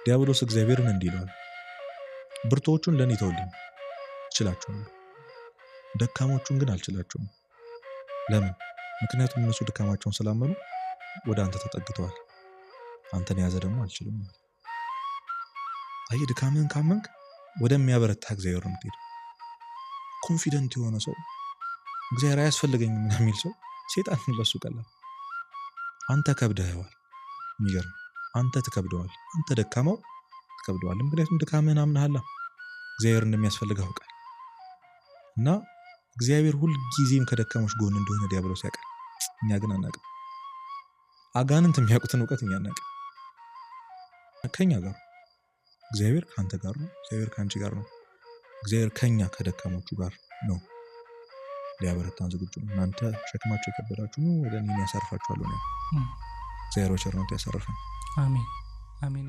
ዲያብሎስ እግዚአብሔርን እንዲህ ይለዋል፣ ብርቶቹን ለኔ ተውልኝ እችላቸዋለሁ፣ ደካሞቹን ግን አልችላቸውም። ለምን? ምክንያቱም እነሱ ድካማቸውን ስላመኑ ወደ አንተ ተጠግተዋል። አንተን ያዘ ደግሞ አልችልም። አይ ድካምህን ካመንክ ወደሚያበረታ እግዚአብሔር ነው የምትሄደው። ኮንፊደንት የሆነ ሰው እግዚአብሔር አያስፈልገኝም የሚል ሰው ሴጣን ለሱ ቀላል። አንተ ከብደኸዋል። የሚገርም አንተ ትከብደዋል። አንተ ደካማው ትከብደዋል። ምክንያቱም ድካምህን አምነሃል። እግዚአብሔር እንደሚያስፈልግህ አውቃል። እና እግዚአብሔር ሁል ጊዜም ከደካሞች ጎን እንደሆነ ዲያብሎስ ያውቃል። እኛ ግን አናውቅም። አጋንንት የሚያውቁትን እውቀት እኛ አናውቅም። ከኛ ጋር እግዚአብሔር ካንተ ጋር ነው። እግዚአብሔር ካንቺ ጋር ነው። እግዚአብሔር ከኛ ከደካሞቹ ጋር ነው። ሊያበረታን ዝግጁ ነው። እናንተ ሸክማችሁ የከበዳችሁ ነው፣ ወደ እኔ ያሳርፋችኋለሁ ነው። እግዚአብሔር በቸርነቱ ያሳርፈን። አሜን አሜን።